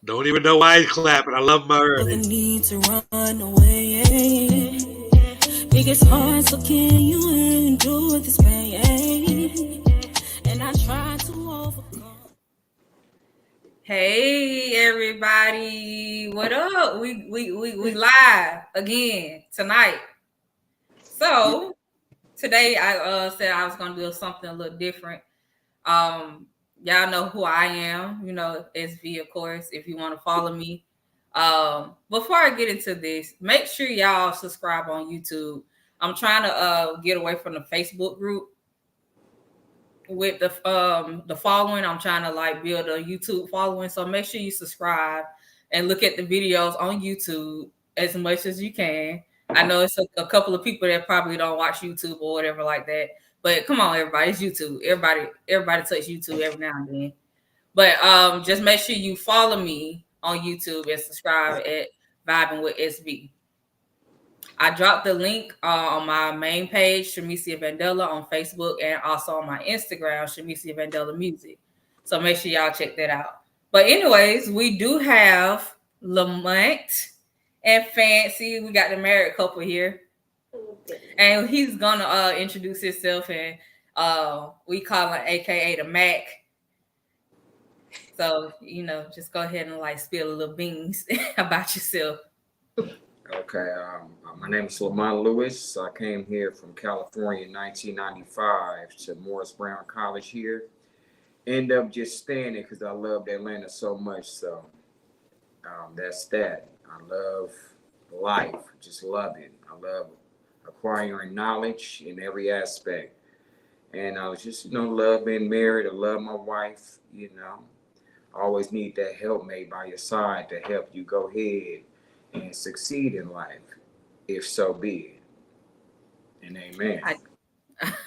Don't even know why he's clapping. I love him already. The need to run away. It gets hard, so can you endure this pain? And I try to overcome. Hey everybody, what up? We live again tonight. So today I said I was gonna do something a little different. Y'all know who I am, SV, of course, if you want to follow me. Before I get into this, make sure y'all subscribe on YouTube. I'm trying to get away from the Facebook group with the following. I'm trying to like build a YouTube following, so make sure you subscribe and look at the videos on YouTube as much as you can. I know it's a couple of people that probably don't watch YouTube or whatever like that, but come on, everybody, it's YouTube. Everybody touch YouTube every now and then. But just make sure you follow me on YouTube and subscribe at Vibing with SV. I dropped the link on my main page, Shamicia Vandella, on Facebook, and also on my Instagram, Shamicia Vandella Music. So make sure y'all check that out. But anyways, we do have Lamont and Fancy. We got the married couple here. And he's gonna introduce himself, and we call him AKA the Mac. So, just go ahead and like spill a little beans about yourself. Okay, my name is Lamont Lewis. I came here from California in 1995 to Morris Brown College here. Ended up just staying there because I loved Atlanta so much. So that's that. I love life, just love it. I love acquiring knowledge in every aspect. And I was just, love being married. I love my wife, Always need that helpmate by your side to help you go ahead and succeed in life, if so be it. And amen.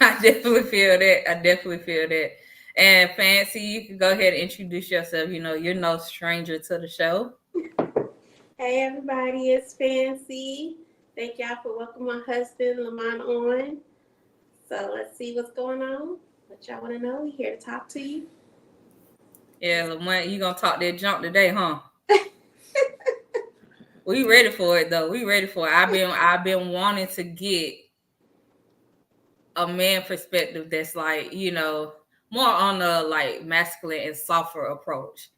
I definitely feel that. And Fancy, you can go ahead and introduce yourself. You're no stranger to the show. Hey everybody, it's Fancy. Thank y'all for welcoming my husband Lamont on. So let's see what's going on. What y'all want to know? We here to talk to you. Yeah, Lamont, you gonna talk that junk today, huh? We ready for it though. We ready for it. I've been wanting to get a man perspective that's like, more on the like masculine and softer approach.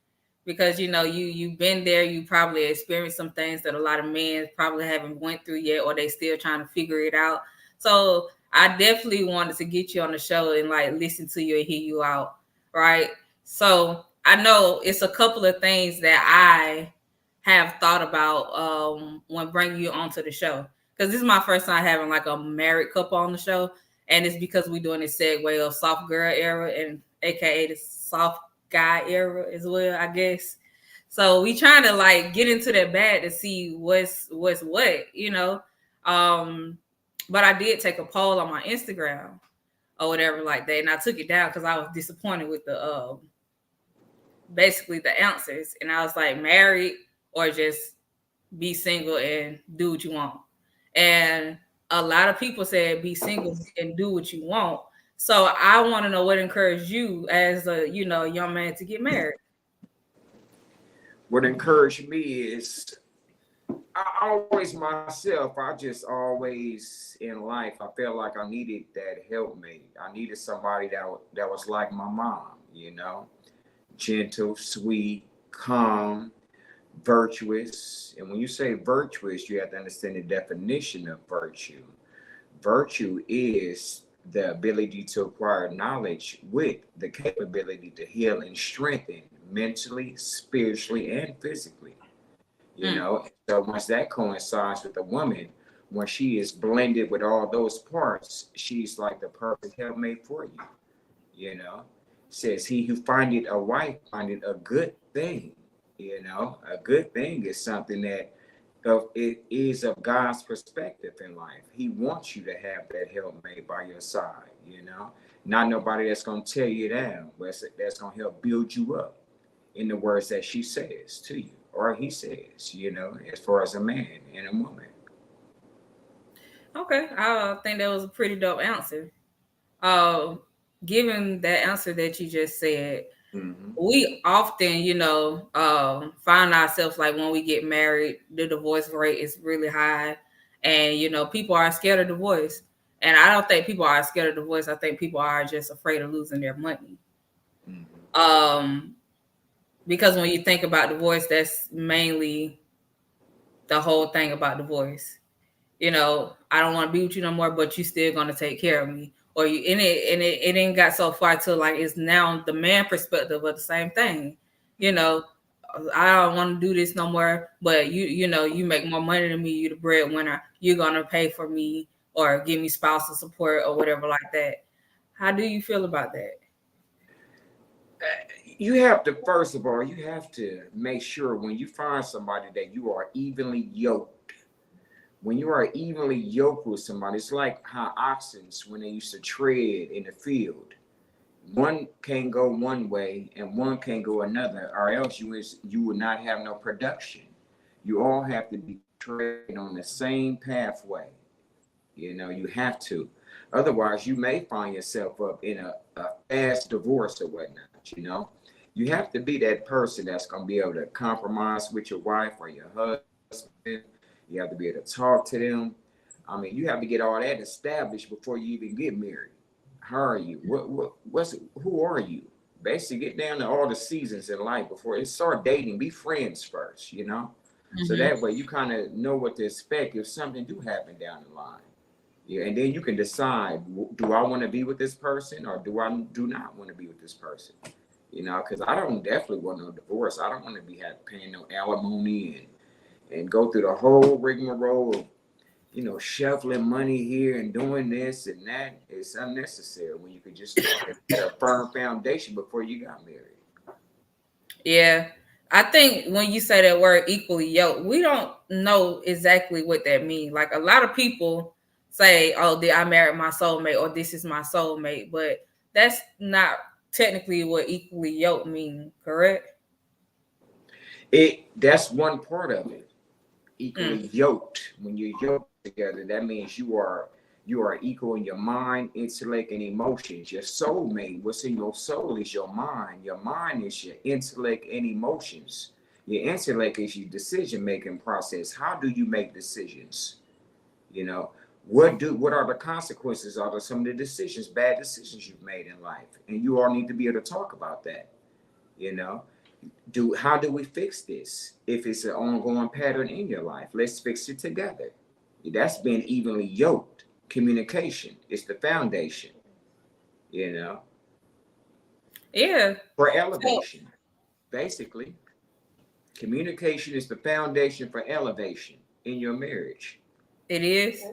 Because you've been there, you probably experienced some things that a lot of men probably haven't went through yet, or they still trying to figure it out. So I definitely wanted to get you on the show and like listen to you and hear you out, right? So I know it's a couple of things that I have thought about when bringing you onto the show, because this is my first time having like a married couple on the show, and it's because we're doing this segue of soft girl era and AKA the soft guy era as well, I guess. So we trying to like get into that bag to see what's what, but I did take a poll on my Instagram or whatever like that, and I took it down because I was disappointed with the basically the answers, and I was like, married or just be single and do what you want. And a lot of people said be single and do what you want. So I want to know what encouraged you as a young man to get married. What encouraged me is I just always in life, I felt like I needed that helpmate. I needed somebody that was like my mom, gentle, sweet, calm, virtuous. And when you say virtuous, you have to understand the definition of virtue. Virtue is the ability to acquire knowledge with the capability to heal and strengthen mentally, spiritually, and physically. So once that coincides with a woman, when she is blended with all those parts, she's like the perfect helpmate for you. Says he who findeth a wife findeth a good thing. A good thing is something that it is of God's perspective in life. He wants you to have that helpmate by your side, not nobody that's going to tear you down, but that's going to help build you up in the words that she says to you, or he says, as far as a man and a woman. Okay, I think that was a pretty dope answer. Given that answer that you just said, Mhm. we often, find ourselves like when we get married, the divorce rate is really high, and people are scared of divorce. And I don't think people are scared of divorce. I think people are just afraid of losing their money. Mhm. Because when you think about divorce, that's mainly the whole thing about divorce. I don't want to be with you no more, but you still gonna take care of me. Or it ain't got so far to like it's now the man perspective of the same thing. You know, I don't want to do this no more, but you make more money than me, you the breadwinner, you're gonna pay for me or give me spousal support or whatever like that. How do you feel about that? You have to, first of all, you have to make sure when you find somebody that you are evenly yoked. When you are evenly yoked with somebody, it's like how oxen, when they used to tread in the field. One can't go one way and one can't go another, or else you would not have no production. You all have to be treading on the same pathway. You have to. Otherwise, you may find yourself up in a fast divorce or whatnot. You have to be that person that's going to be able to compromise with your wife or your husband. You have to be able to talk to them. I mean, you have to get all that established before you even get married. How are you? Who are you? Basically, get down to all the seasons in life before it start dating. Be friends first. So that way you kind of know what to expect if something do happen down the line. Yeah, and then you can decide: do I want to be with this person, or do I do not want to be with this person? Because I don't definitely want no divorce. I don't want to be paying no alimony and go through the whole rigmarole of shuffling money here and doing this and that. It's unnecessary when you could just get a firm foundation before you got married. Yeah. I think when you say that word equally yoked, we don't know exactly what that means. Like a lot of people say, oh, I married my soulmate or this is my soulmate, but that's not technically what equally yoked means, correct? That's one part of it. Equally yoked. When you're yoked together, that means you are equal in your mind, intellect, and emotions. Your soulmate, what's in your soul is your mind. Your mind is your intellect and emotions. Your intellect is your decision-making process. How do you make decisions? What are the consequences of some of the decisions, bad decisions you've made in life? And you all need to be able to talk about that. How do we fix this? If it's an ongoing pattern in your life, let's fix it together. That's being evenly yoked. Communication is the foundation, Yeah. for elevation. Basically, communication is the foundation for elevation in your marriage. It is.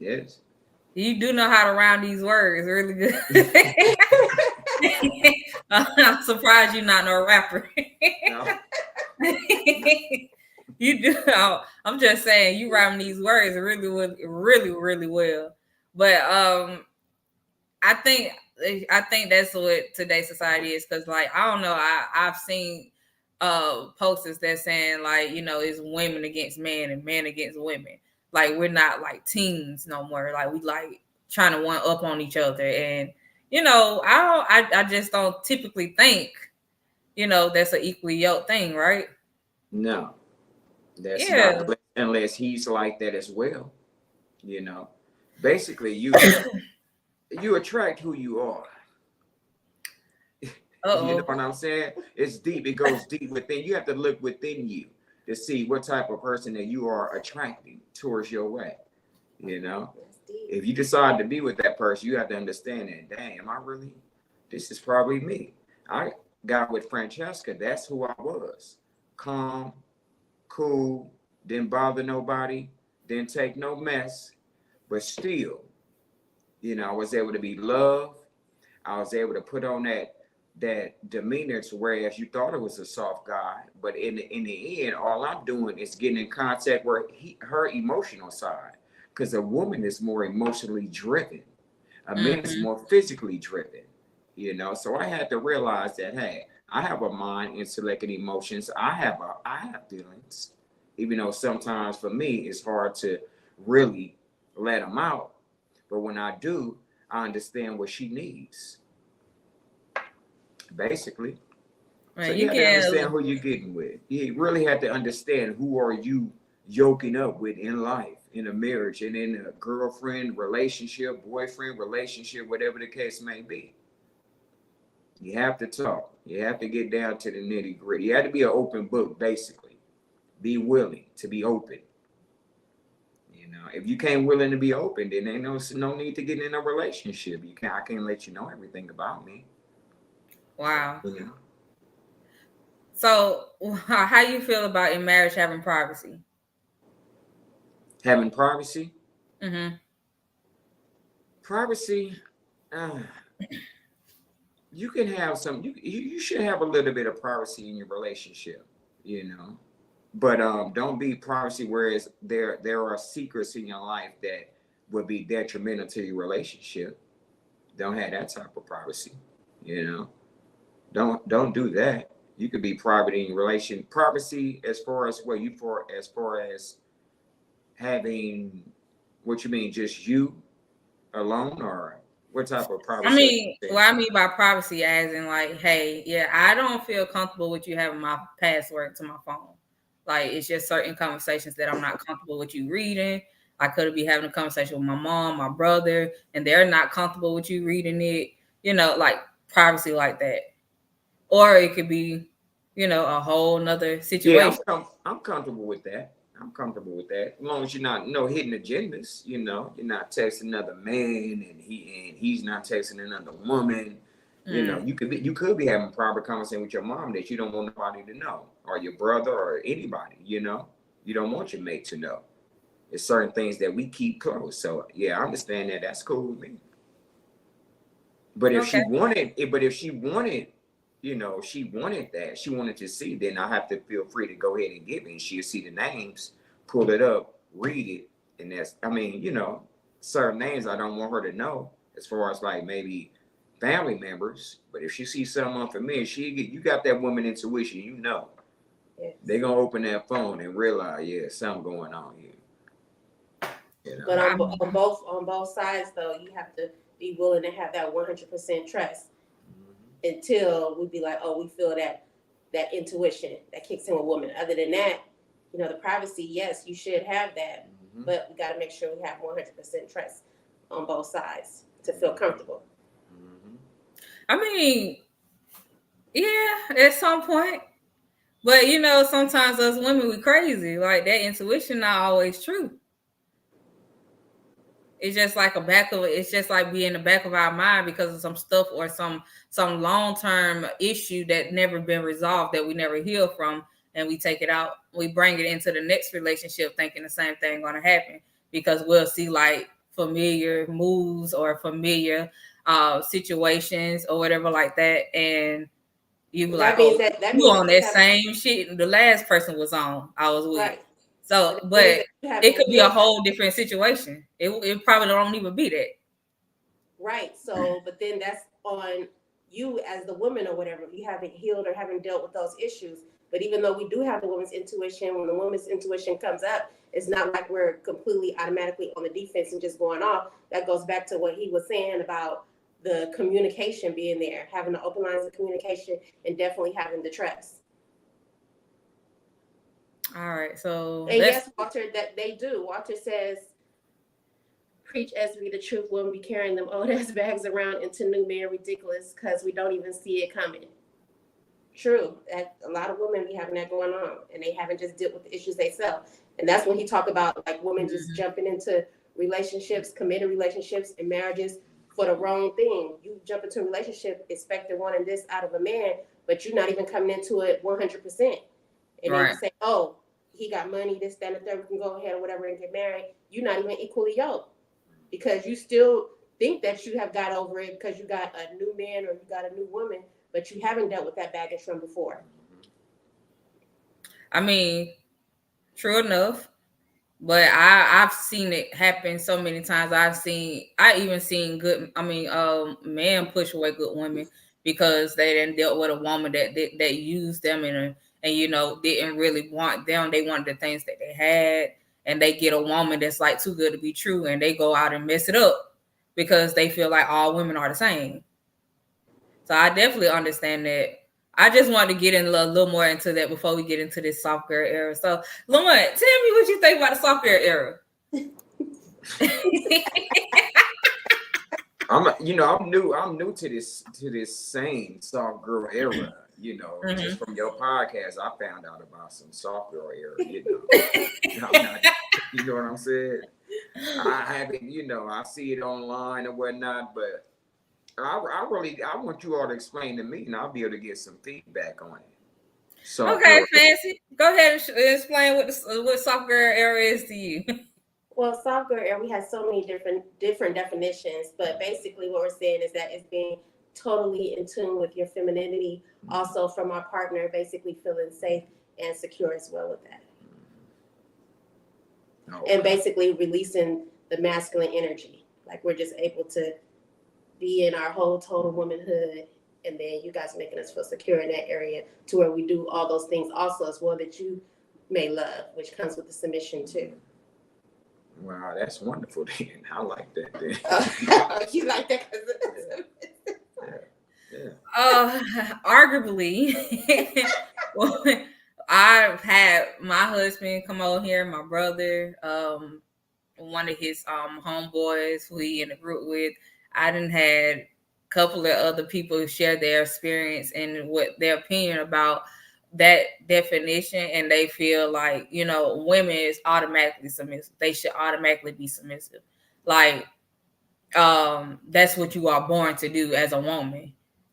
Yes. You do know how to round these words really good. I'm surprised you're not no rapper. No. You do. I'm just saying you rhyme these words really well. But I think that's what today's society is, because like I don't know, I've seen posters that saying like it's women against men and men against women. Like we're not like teens no more. Like we like trying to one up on each other, and I just don't typically think that's an equally yoked thing, right? No, that's Yeah. not, unless he's like that as well. Basically, you attract who you are. You know what I'm saying? It's deep. It goes deep within. You have to look within you to see what type of person that you are attracting towards your way. If you decide to be with that person, you have to understand that, dang, this is probably me. I got with Francesca. That's who I was. Calm, cool, didn't bother nobody, didn't take no mess, but still, I was able to be loved. I was able to put on that demeanor to whereas you thought it was a soft guy, but in the end, all I'm doing is getting in contact with her emotional side, because a woman is more emotionally driven, a man is more physically driven. So I had to realize that, hey, I have a mind, intellect, and emotions. I have feelings, even though sometimes for me it's hard to really let them out. But when I do, I understand what she needs. basically. Man, So you have to understand who you're getting with. You really have to understand who are you yoking up with in life, in a marriage, and in a girlfriend relationship, boyfriend relationship, whatever the case may be. You have to talk. You have to get down to the nitty gritty. You have to be an open book, basically. Be willing to be open. You know, if you can't willing to be open, then ain't no need to get in a relationship. I can't let you know everything about me. Wow. You know? So, how you feel about in marriage having privacy? Having privacy? Mm-hmm. Privacy, you can have some. You should have a little bit of privacy in your relationship, you know. But don't be privacy. Whereas there are secrets in your life that would be detrimental to your relationship. Don't have that type of privacy, you know. Don't do that. You could be private in your relation. Privacy as far as as far as having what you mean, just you alone, or what type of privacy? What I mean by privacy as in like, hey, yeah, I don't feel comfortable with you having my password to my phone. Like, it's just certain conversations that I'm not comfortable with you reading. I could be having a conversation with my mom, my brother, and they're not comfortable with you reading it, you know, like privacy like that. Or it could be, you know, a whole nother situation. Yeah, I'm comfortable with that. I'm comfortable with that. As long as you're not hidden agendas, you know, you're not texting another man and he's not texting another woman. You know, you could be having a private conversation with your mom that you don't want nobody to know, or your brother, or anybody. You know, you don't want your mate to know. There's certain things that we keep close. So yeah, I understand that. That's cool with me. But if she wanted, you know, she wanted that, she wanted to see, then I have to feel free to go ahead and give it. And she'll see the names, pull it up, read it, and that's, I mean, you know, certain names I don't want her to know, as far as like maybe family members. But if she sees something unfamiliar, you got that woman intuition, you know. Yes. They're gonna open that phone and realize, yeah, something going on here. You know? But on both sides, though, you have to be willing to have that 100% trust until we be like, oh, we feel that intuition that kicks in with women. Other than that, you know, the privacy, yes, you should have that, but we got to make sure we have 100% trust on both sides to feel comfortable. I mean, yeah, at some point. But, you know, sometimes us women, we crazy. Like, that intuition not always true. It's just like it's just like be in the back of our mind because of some stuff or some long-term issue that never been resolved, that we never heal from, and we take it out. We bring it into the next relationship thinking the same thing going to happen, because we'll see like familiar moves or familiar situations or whatever like that, and you be like, oh, you on that same shit the last person was on, I was with. Right. So, but it could be a whole different situation. It probably don't even be that. Right. So, but then that's on you as the woman or whatever. If you haven't healed or haven't dealt with those issues. But even though we do have the woman's intuition, when the woman's intuition comes up, it's not like we're completely automatically on the defense and just going off. That goes back to what he was saying about the communication being there, having the open lines of communication, and definitely having the trust. All right, so and yes, Walter, that they do. Walter says, "Preach as be the truth. Wouldn't be carrying them old ass bags around into new man ridiculous because we don't even see it coming." True, that a lot of women be having that going on, and they haven't just dealt with the issues themselves. And that's when he talked about like women just jumping into relationships, committed relationships, and marriages for the wrong thing. You jump into a relationship expecting wanting this out of a man, but you're not even coming into it 100%. And then you say, "Oh, he got money, this, that, and the third, we can go ahead or whatever and get married." You're not even equally yoked because you still think that you have got over it because you got a new man or you got a new woman, but you haven't dealt with that baggage from before. I mean, true enough, but I've seen it happen so many times. I even seen men push away good women because they didn't deal with a woman that used them and you know didn't really want them. They wanted the things that they had, and they get a woman that's like too good to be true, and they go out and mess it up because they feel like all women are the same. So I definitely understand that. I just wanted to get in a little more into that before we get into this soft girl era. So, Lamont, tell me what you think about the soft girl era. I'm new to this same soft girl era. Just from your podcast, I found out about some soft girl era. You know what I'm saying? I haven't, I see it online and whatnot, but I want you all to explain to me, and I'll be able to get some feedback on it. So okay, Fancy, go ahead and explain what soft girl era is to you. Well, soft girl era, we have so many different definitions, but basically what we're saying is that it's being totally in tune with your femininity, also from our partner, basically feeling safe and secure as well with that. Okay. And basically releasing the masculine energy. Like we're just able to be in our whole total womanhood, and then you guys making us feel secure in that area to where we do all those things also as well that you may love, which comes with the submission too. Wow, that's wonderful then. I like that then. You like that? Arguably, well, I've had my husband come over here, my brother, one of his homeboys who he in a group with. I done had a couple of other people share their experience and what their opinion about that definition, and they feel like, women is automatically submissive. They should automatically be submissive. Like, that's what you are born to do as a woman.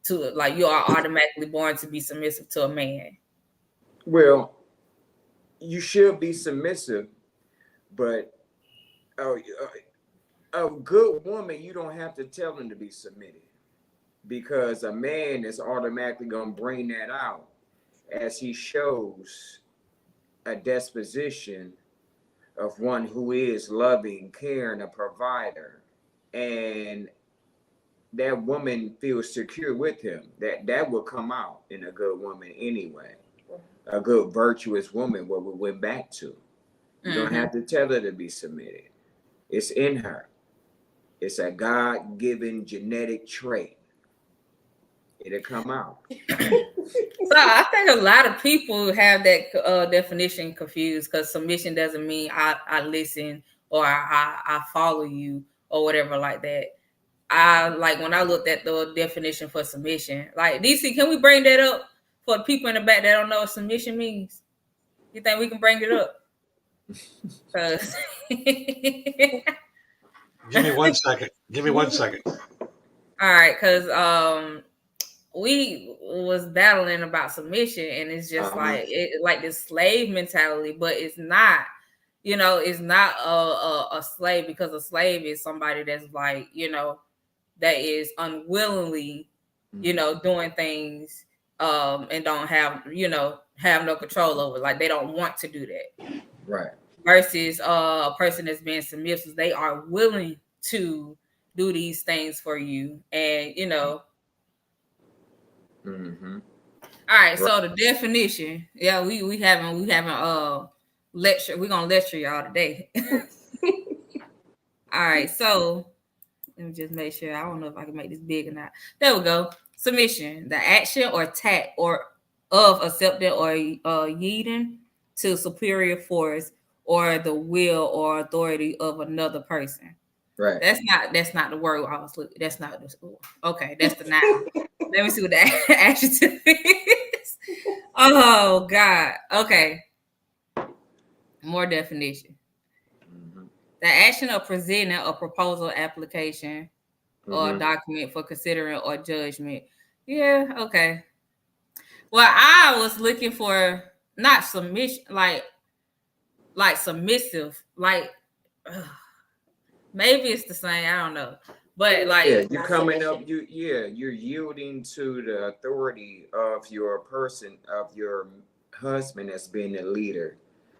Like, you are automatically born to be submissive to a man. Well, you should be submissive, but a good woman, you don't have to tell them to be submitted, because a man is automatically going to bring that out as he shows a disposition of one who is loving, caring, a provider, and that woman feels secure with him. That will come out in a good woman anyway. A good virtuous woman, what we went back to. You don't have to tell her to be submitted. It's in her. It's a God-given genetic trait. It'll come out. So I think a lot of people have that definition confused, because submission doesn't mean I listen or I follow you or whatever like that. When I looked at the definition for submission, like, DC, can we bring that up for the people in the back that don't know what submission means? You think we can bring it up? Give me 1 second. All right, because we was battling about submission, and it's just like this slave mentality, but it's not. It's not a slave, because a slave is somebody that's like, that is unwillingly, doing things and don't have no control over it. Like, they don't want to do that. Right. Versus a person that's being submissive, they are willing to do these things for you, and Mm-hmm. All right, so the definition, we haven't lecture. We're gonna lecture y'all today. All right, so let me just make sure. I don't know if I can make this big or not. There we go. Submission: the action or tact or of accepting or yielding to superior force or the will or authority of another person. Right. That's not the word I was looking. That's not the school. Okay, that's the noun. Let me see what the adjective is. Oh God. Okay. More definition. Mm-hmm. The action of presenting a proposal, application, or document for considering or judgment. Yeah. Okay. Well, I was looking for not submission, like submissive, like. Maybe it's the same. I don't know, but like, you're coming up. You're yielding to the authority of your person, of your husband as being a leader.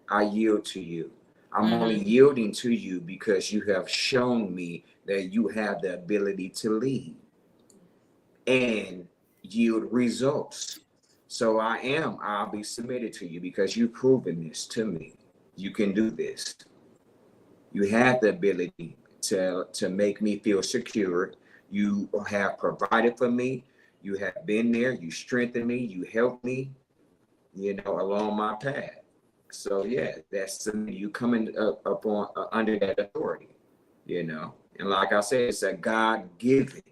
I yield to you. I'm only yielding to you because you have shown me that you have the ability to lead and yield results. So I'll be submitted to you because you've proven this to me. You can do this. You have the ability to make me feel secure. You have provided for me. You have been there. You strengthened me. You helped me, you know, along my path. So yeah, that's you coming up on under that authority, you know. And like I said, it's a God given.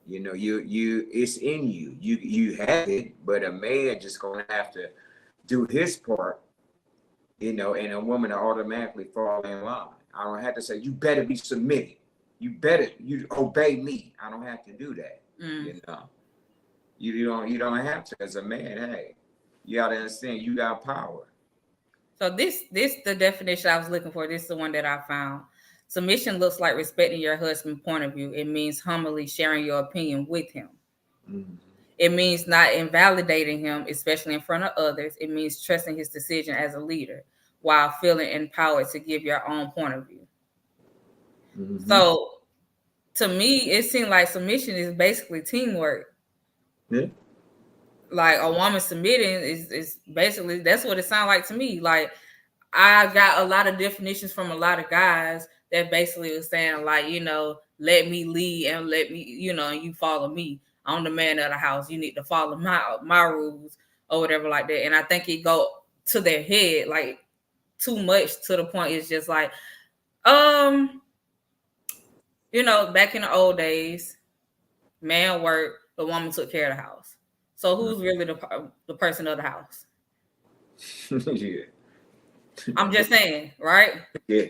You know, it's in you. You have it, but a man just gonna have to do his part, you know, and a woman will automatically fall in line. I don't have to say, you better be submitted. You obey me. I don't have to do that. You know. You don't have to. As a man, hey, you gotta understand you got power. So this the definition I was looking for. This is the one that I found. Submission looks like respecting your husband's point of view. It means humbly sharing your opinion with him. Mm-hmm. It means not invalidating him, especially in front of others. It means trusting his decision as a leader while feeling empowered to give your own point of view. Mm-hmm. So to me, it seemed like submission is basically teamwork. Yeah. Like a woman submitting is basically, that's what it sounds like to me. Like I got a lot of definitions from a lot of guys that basically was saying like, you know, let me lead and let me, you know, and you follow me. I'm the man of the house. You need to follow my rules or whatever like that. And I think it go to their head like too much to the point it's just like, you know, back in the old days, man worked, the woman took care of the house. So who's really the person of the house? Yeah. I'm just saying, right? Yeah.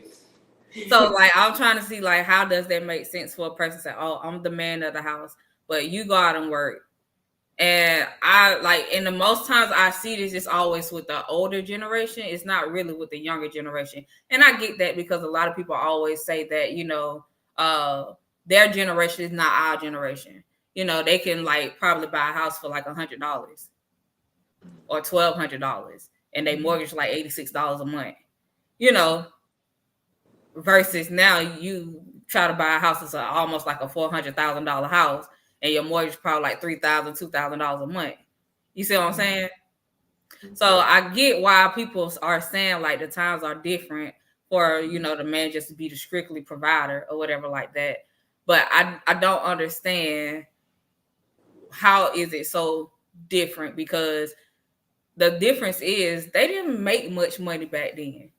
So like I'm trying to see like how does that make sense for a person to say, oh, I'm the man of the house, but you go out and work. And I like, and the most times I see this, it's always with the older generation. It's not really with the younger generation. And I get that because a lot of people always say that, you know, their generation is not our generation. You know, they can like probably buy a house for like $100 or $1,200 and they mortgage like $86 a month, you know, versus now you try to buy a house that's almost like a $400,000 house and your mortgage probably like $3,000, $2,000 a month. You see what I'm saying? So I get why people are saying like the times are different for, you know, the man just to be the strictly provider or whatever like that. But I don't understand how is it so different, because the difference is they didn't make much money back then.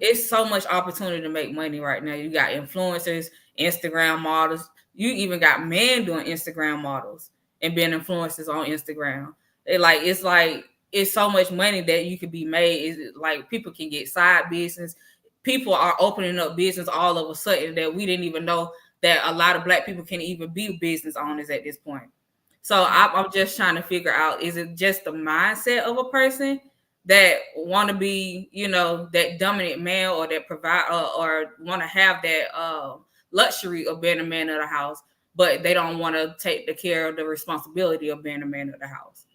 It's so much opportunity to make money right now. You got influencers, Instagram models. You even got men doing Instagram models and being influencers on Instagram. It's so much money that you could be made. It's like people can get side business. People are opening up business all of a sudden that we didn't even know that a lot of Black people can even be business owners at this point. So I'm just trying to figure out, is it just the mindset of a person that want to be, you know, that dominant man or that provide or want to have that luxury of being a man of the house, but they don't want to take the care of the responsibility of being a man of the house?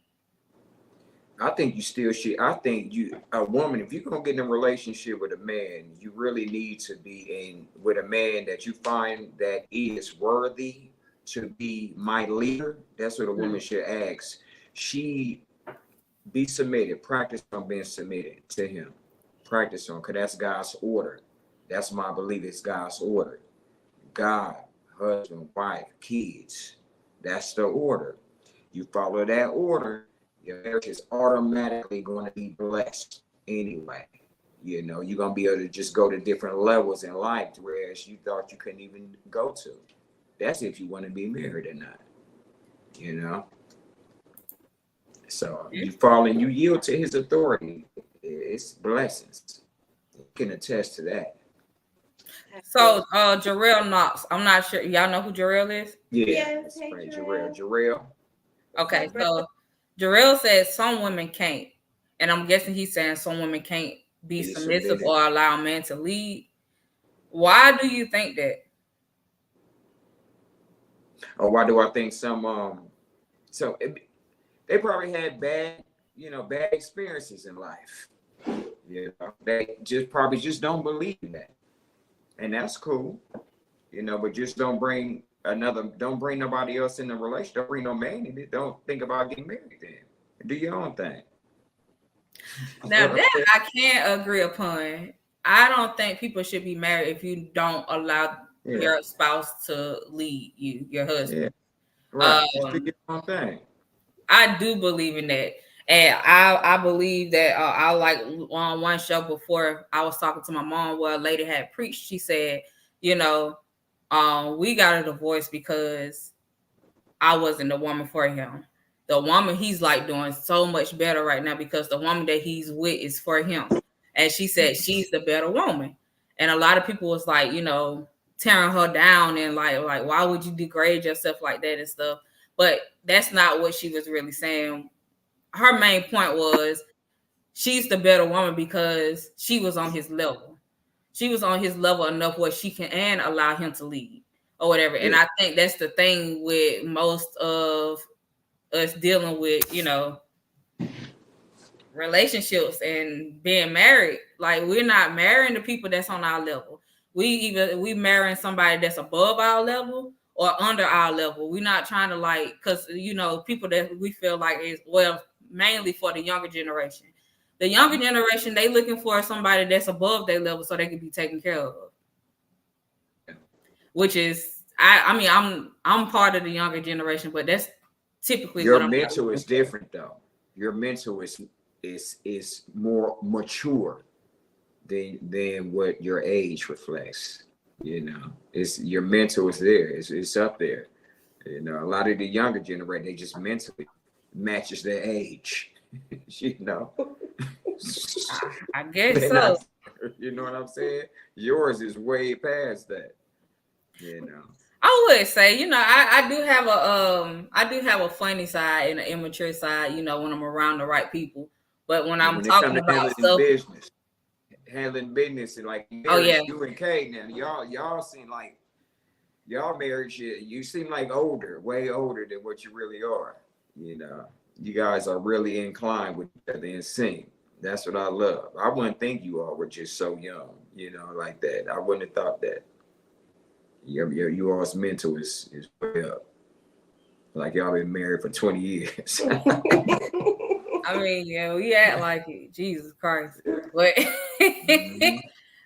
I think you still should. I think a woman, if you're going to get in a relationship with a man, you really need to be with a man that you find that is worthy to be my leader. That's what a woman should ask. She be submitted. Practice on being submitted to him. Practice on, because that's God's order. That's my belief. It's God's order. God, husband, wife, kids. That's the order. You follow that order, your marriage is automatically going to be blessed anyway. You know, you're going to be able to just go to different levels in life, whereas you thought you couldn't even go to. That's if you want to be married or not, you know. So you fall and you yield to his authority. It's blessings. You can attest to that. So Jarrell Knox, I'm not sure. Y'all know who Jarrell is? Yeah, that's right. Jarrell. Okay, so Jarrell says some women can't. And I'm guessing he's saying some women can't be submissive or allow a man to lead. Why do you think that? Or why do I think some they probably had bad experiences in life. You know, they probably don't believe in that. And that's cool. You know, but just don't bring nobody else in the relationship. Don't bring no man in it. Don't think about getting married then. Do your own thing. Now that I can't agree upon. I don't think people should be married if you don't allow your spouse to lead you, your husband. Right. Just do your own thing. I do believe in that. And I believe that I like on one show before I was talking to my mom where a lady had preached. She said, you know, we got a divorce because I wasn't the woman for him. The woman he's like doing so much better right now because the woman that he's with is for him. And she said she's the better woman. And a lot of people was like, you know, tearing her down and like why would you degrade yourself like that and stuff? But that's not what she was really saying. Her main point was she's the better woman because she was on his level. She was on his level enough where she can and allow him to lead or whatever. And I think that's the thing with most of us dealing with, you know, relationships and being married. Like we're not marrying the people that's on our level. We marrying somebody that's above our level or under our level. We're not trying to like, because you know, people that we feel like is mainly for the younger generation. The younger generation, they looking for somebody that's above their level so they can be taken care of. Which is, I mean, I'm part of the younger generation, but that's typically your mental is different though. Your mental is more mature than what your age reflects. You know, it's your mental is there. It's up there. You know, a lot of the younger generation, they just mentally matches their age. You know, I guess so. You know what I'm saying? Yours is way past that. You know, I would say, you know, I do have a funny side and an immature side. You know, when I'm around the right people, but when I'm talking about stuff, handling business and like you and Kay now, y'all seem like y'all marriage. You seem like older, way older than what you really are. You know. You guys are really inclined with each other in sync. That's what I love. I wouldn't think you all were just so young, you know, like that. I wouldn't have thought that. You all's mental is way up. Like y'all been married for 20 years. I mean, yeah, we act like it. Jesus Christ. But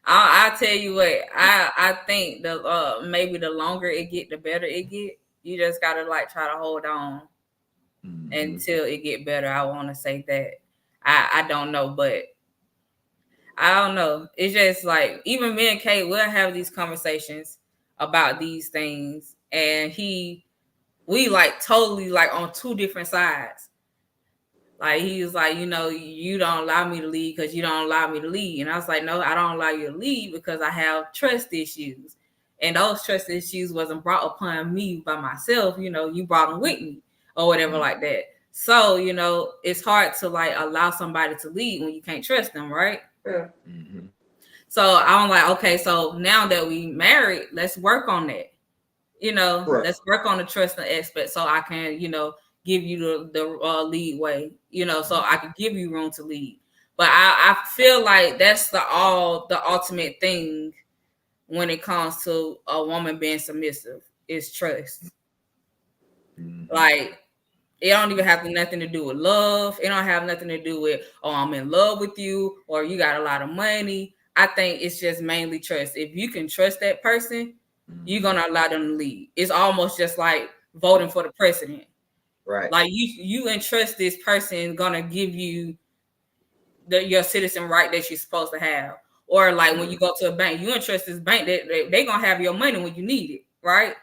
I'll tell you what, I think maybe the longer it get, the better it get. You just gotta like try to hold on. Until it get better. I want to say that. I don't know, but I don't know. It's just like even me and Kate will have these conversations about these things, and we like totally like on two different sides. Like he was like, you know, you don't allow me to lead because you don't allow me to lead, and I was like, no, I don't allow you to lead because I have trust issues, and those trust issues wasn't brought upon me by myself. You know, you brought them with me. Or whatever like that. So, you know, it's hard to like allow somebody to lead when you can't trust them, right? Yeah. Mm-hmm. So I'm like, okay, so now that we married, let's work on that. You know, let's work on the trust and aspect so I can, you know, give you the lead way, you know, so I can give you room to lead. But I feel like that's the ultimate thing when it comes to a woman being submissive is trust. Mm-hmm. Like, it don't even have nothing to do with love. It don't have nothing to do with, oh, I'm in love with you or you got a lot of money. I think it's just mainly trust. If you can trust that person, you're going to allow them to lead. It's almost just like voting for the president. Right. Like you entrust this person going to give you your citizen right that you're supposed to have. Or like when you go to a bank, you entrust this bank that they're going to have your money when you need it. Right.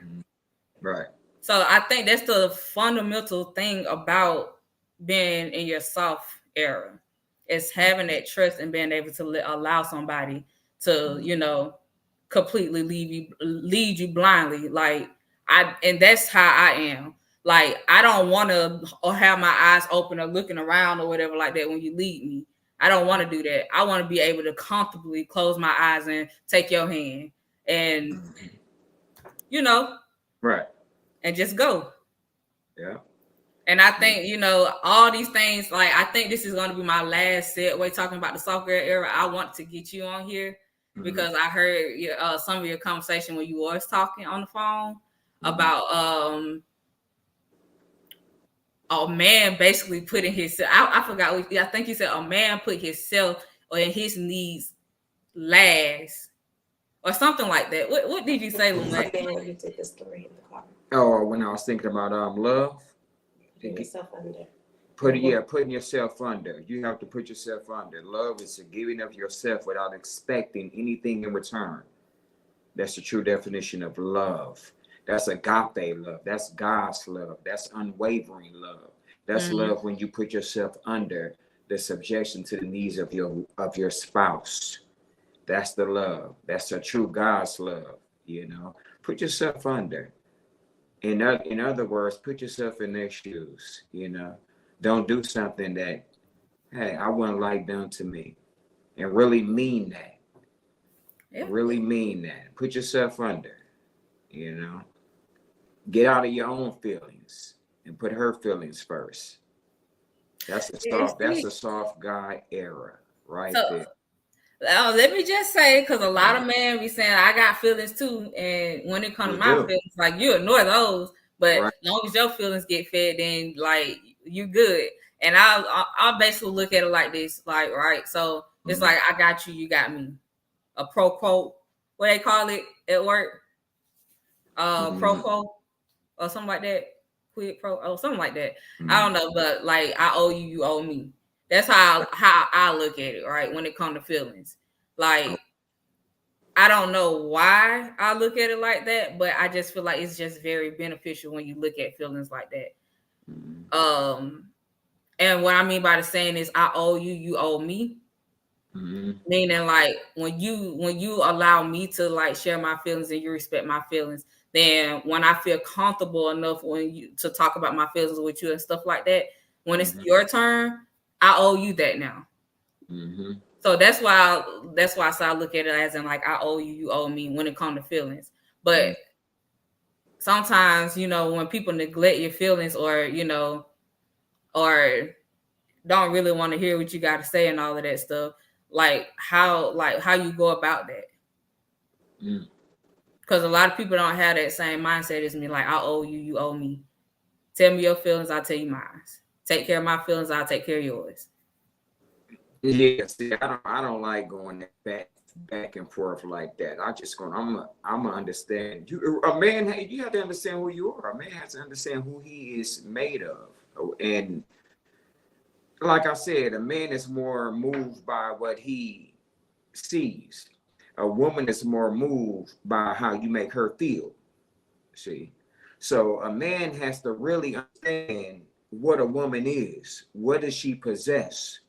Right. So I think that's the fundamental thing about being in your soft era is having that trust and being able to allow somebody to, you know, completely lead you blindly. Like and that's how I am. Like, I don't want to have my eyes open or looking around or whatever like that when you lead me. I don't want to do that. I want to be able to comfortably close my eyes and take your hand and, you know. Right. And just go. Yeah. And I think, you know, all these things, like, I think this is going to be my last segue talking about the soft girl era. I want to get you on here because I heard some of your conversation when you was talking on the phone about a man basically putting himself, I forgot, I think you said a man put himself or his needs last or something like that. What did you say, Lynette? You take the story in the car. Oh, when I was thinking about love, Put yourself under. putting yourself under. You have to put yourself under. Love is a giving of yourself without expecting anything in return. That's the true definition of love. That's agape love. That's God's love. That's unwavering love. That's love when you put yourself under the subjection to the needs of your spouse. That's the love. That's a true God's love. Put yourself under. In other words, put yourself in their shoes. Don't do something that, hey, I wouldn't like done to me, and really mean that. Yeah. Really mean that. Put yourself under. Get out of your own feelings and put her feelings first. That's a soft guy era right there. Let me just say, because a lot of men be saying I got feelings too, and when it comes to my feelings, like you ignore those, but as long as your feelings get fed, then like you good. And I'll basically look at it like this, like right. So it's like I got you, you got me. A pro quo, what they call it at work, pro quo or something like that, quid pro, or something like that. I don't know, but like I owe you, you owe me. That's how I look at it, right? When it comes to feelings, like I don't know why I look at it like that, but I just feel like it's just very beneficial when you look at feelings like that. And what I mean by the saying is, I owe you, you owe me. Meaning, like when you allow me to like share my feelings and you respect my feelings, then when I feel comfortable enough to talk about my feelings with you and stuff like that, when it's your turn, I owe you that now. So that's why I look at it as in like I owe you, you owe me when it comes to feelings. But sometimes, when people neglect your feelings or don't really want to hear what you got to say and all of that stuff, like how you go about that. Because a lot of people don't have that same mindset as me. Like, I owe you, you owe me. Tell me your feelings, I'll tell you mine. Take care of my feelings, I'll take care of yours. Yeah, see, I don't like going back and forth like that. I'm gonna understand you. A man, you have to understand who you are. A man has to understand who he is made of. And like I said, a man is more moved by what he sees. A woman is more moved by how you make her feel. See? So a man has to really understand what a woman is. What does she possess?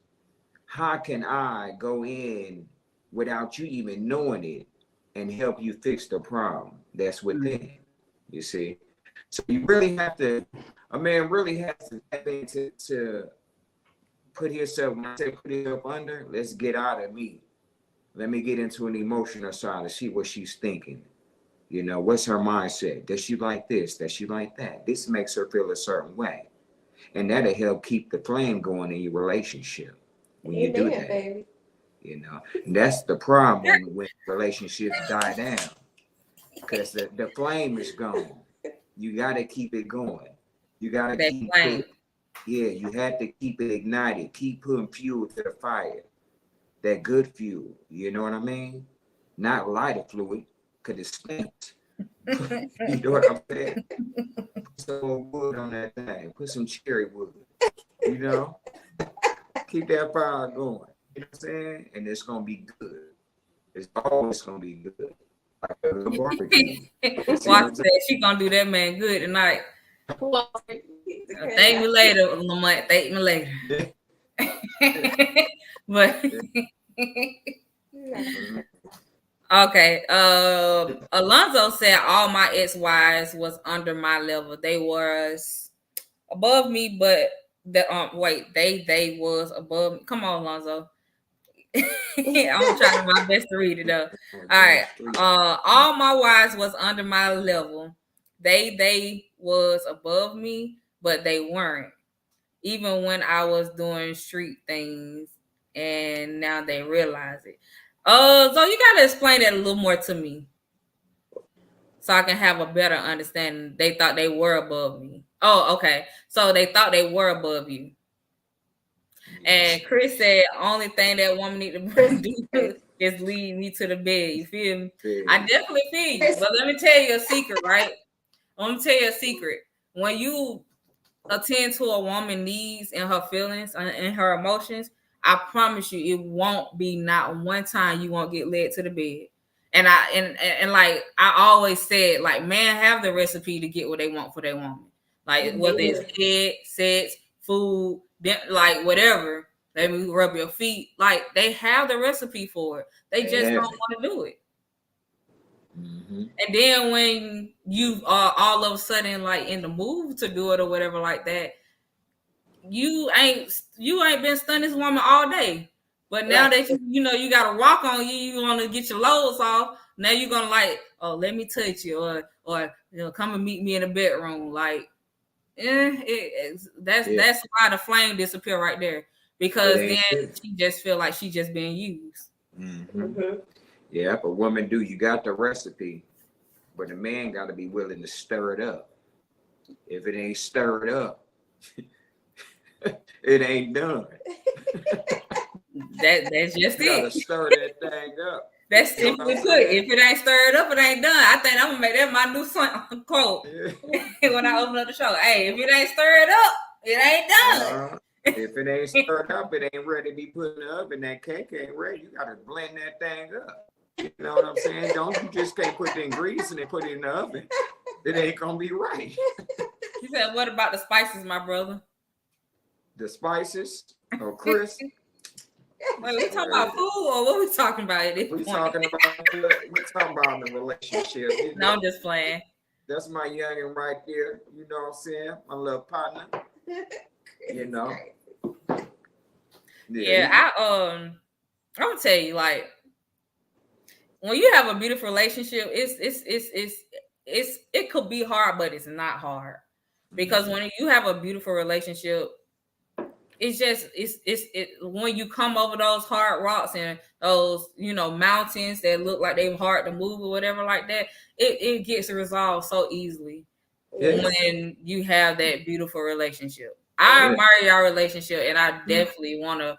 How can I go in without you even knowing it and help you fix the problem that's within? You see? So you really have to, a man really has to step into to put himself under. Let's get out of me. Let me get into an emotional side to see what she's thinking. What's her mindset? Does she like this? Does she like that? This makes her feel a certain way. And that'll help keep the flame going in your relationship when you do that. Baby. And that's the problem when relationships die down. Because the flame is gone. You got to keep it going. You got to keep it. Yeah, you have to keep it ignited. Keep putting fuel to the fire. That good fuel. You know what I mean? Not lighter fluid, because it stinks. You know what I'm saying? Put some wood on that thing. Put some cherry wood. Keep that fire going. You know what I'm saying? And it's going to be good. It's always going to be good. Like a little barbecue. Watch that. She going to do that man good tonight. Thank me later, Lamont. Thank me later. But okay. Alonzo said all my ex-wives was under my level. They was above me, but they was above me. Come on, Alonzo. I'm trying my best to read it up. All right. All my wives was under my level. They was above me, but they weren't. Even when I was doing street things, and now they realize it. So you gotta explain that a little more to me, so I can have a better understanding. They thought they were above me. Oh, okay. So they thought they were above you. And Chris said, only thing that woman need to do is lead me to the bed. You feel me? I definitely feel you. But let me tell you a secret, right? Let me tell you a secret. When you attend to a woman's needs and her feelings and her emotions, I promise you, it won't be not one time you won't get led to the bed. And like I always said, like men have the recipe to get what they want for their woman. Like whether it's head, sex, food, like whatever. Let me rub your feet. Like they have the recipe for it. They just don't want to do it. Mm-hmm. And then when you are all of a sudden like in the mood to do it or whatever like that, you ain't been stunning this woman all day. But now that you know you got a rock on you, you want to get your loads off. Now you're gonna like, oh, let me touch you, or come and meet me in the bedroom. Like, that's why the flame disappear right there, because then she just feel like she just being used. Mm-hmm. Mm-hmm. Yeah, if a woman do, you got the recipe, but the man got to be willing to stir it up. If it ain't stirred up, it ain't done. That's just you it. Gotta stir that thing up. That's simply put. If it ain't stirred up, it ain't done. I think I'm gonna make that my new quote when I open up the show. Hey, if it ain't stirred up, it ain't done. If it ain't stirred up, it ain't ready to be put in the oven. That cake ain't ready. You gotta blend that thing up. You know what I'm saying? You just can't put the ingredients and then put it in the oven. It ain't gonna be right. He said, "What about the spices, my brother?" The spices? Oh, Chris. Wait, we talking about food or what we talking about at this point? We're talking about the relationship. You know? No, I'm just playing. That's my youngin' right there. You know what I'm saying? My little partner. You know. Yeah, I'm gonna tell you, like, when you have a beautiful relationship, it could be hard, but it's not hard. Because when you have a beautiful relationship, it's when you come over those hard rocks and those, mountains that look like they're hard to move or whatever like that, it gets resolved so easily when you have that beautiful relationship. I admire y'all relationship, and I definitely want to,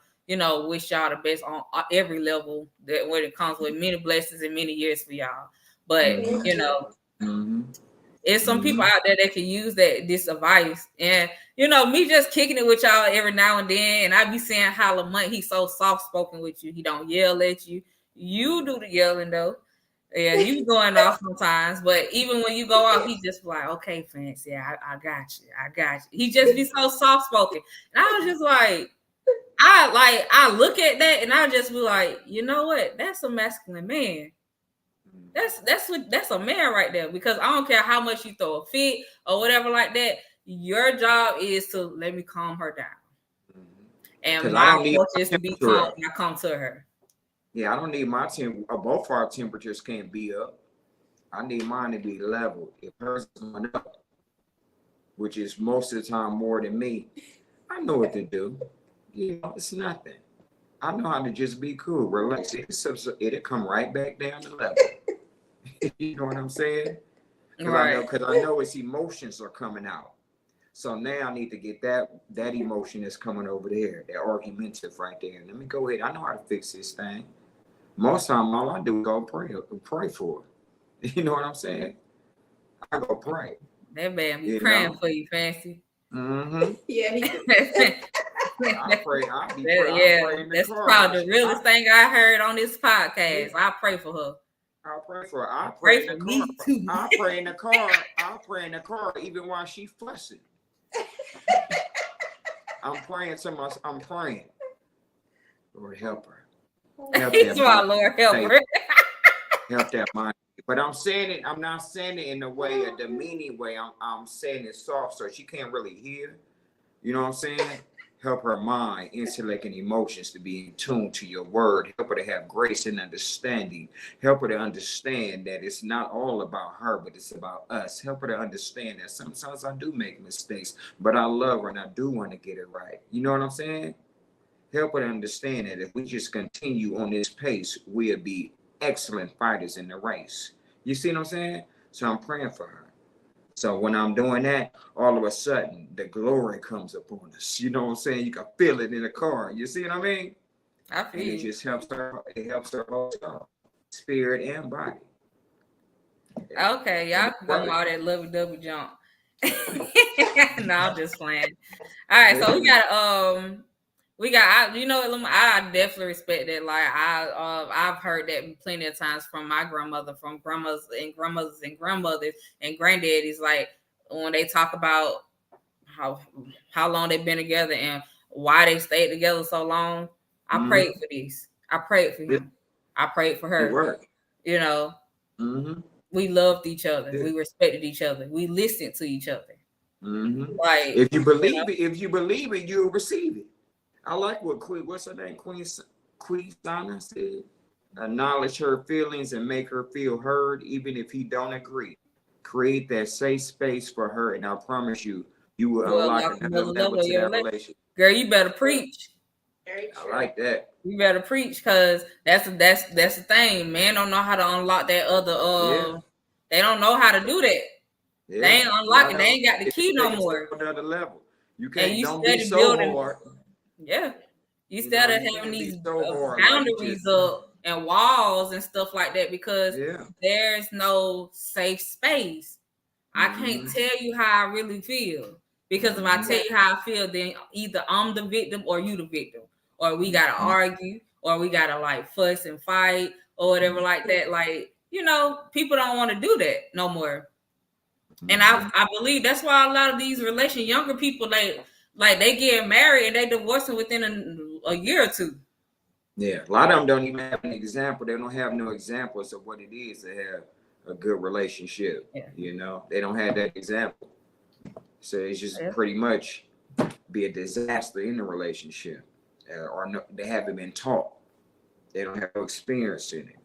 wish y'all the best on every level that when it comes with many blessings and many years for y'all. But there's some people out there that can use this advice, and me just kicking it with y'all every now and then, and I be saying how Lamont, he's so soft spoken with you. He don't yell at you. You do the yelling though. Yeah, you going off sometimes, but even when you go off, he just like, okay, Fancy, I got you. He just be so soft spoken, and I was just like, I look at that, and I just be like, you know what? That's a masculine man. That's a man right there, because I don't care how much you throw a fit or whatever like that. Your job is to let me calm her down, and my approach is to be calm when I come to her. Yeah, I don't need my both our temperatures can't be up. I need mine to be level. If hers is going up, which is most of the time more than me, I know what to do. It's nothing. I know how to just be cool, relax. It'll come right back down to level. You know what I'm saying? Right. Because I know its emotions are coming out. So now I need to get that emotion that's coming over there, that argumentative right there. Let me go ahead. I know how to fix this thing. Most time, all I do is go pray for it. You know what I'm saying? I go pray. That man be praying for you, Fancy. Mm-hmm. Yeah, he I pray. I be praying. That's probably the realest thing I heard on this podcast. I pray for her. I pray for her. I pray for me too. I pray in the car. I pray in the car even while she fussing. I'm praying to myself. I'm praying. Lord, help her. He's my Lord, help her. Help that mind. But I'm saying it. I'm not saying it in a way, a demeaning way. I'm saying it soft so she can't really hear. You know what I'm saying? Help her mind, intellect, and emotions to be in tune to your word. Help her to have grace and understanding. Help her to understand that it's not all about her, but it's about us. Help her to understand that sometimes I do make mistakes, but I love her and I do want to get it right. You know what I'm saying? Help her to understand that if we just continue on this pace, we'll be excellent fighters in the race. You see what I'm saying? So I'm praying for her. So when I'm doing that, all of a sudden, the glory comes upon us. You know what I'm saying? You can feel it in the car. You see what I mean? I feel it just helps her. It helps her whole spirit and body. Okay, y'all can go all that lovey-dovey junk. No, I'm just playing. All right, so I definitely respect that. Like I've heard that plenty of times from my grandmother, from grandmothers and grandmothers and grandmothers and granddaddies. Like when they talk about how long they've been together and why they stayed together so long. I prayed for this. I prayed for him. I prayed for her. You know, we loved each other. We respected each other. We listened to each other. Like if you believe it, you'll receive it. I like what's her name, Queen Sana said. Acknowledge her feelings and make her feel heard, even if he don't agree. Create that safe space for her, and I promise you, you will unlock another level to that relationship. Girl, you better preach. I like that. You better preach, because that's the thing. Men don't know how to unlock that other. They don't know how to do that. Yeah. They ain't unlocking. They ain't got the key no more. Another level. You can't. Don't be so hard. Yeah, you started having these boundaries up and walls and stuff like that, because there's no safe space. I can't tell you how I really feel, because if I tell you how I feel, then either I'm the victim or you the victim, or we gotta argue, or we gotta like fuss and fight or whatever like that. Like, you know, people don't want to do that no more. And I believe that's why a lot of these younger people, they get married and they divorcing within a year or two. Yeah, a lot of them don't even have an example. They don't have no examples of what it is to have a good relationship. Yeah. You know, they don't have that example. So it's just pretty much be a disaster in the relationship, they haven't been taught. They don't have no experience in it.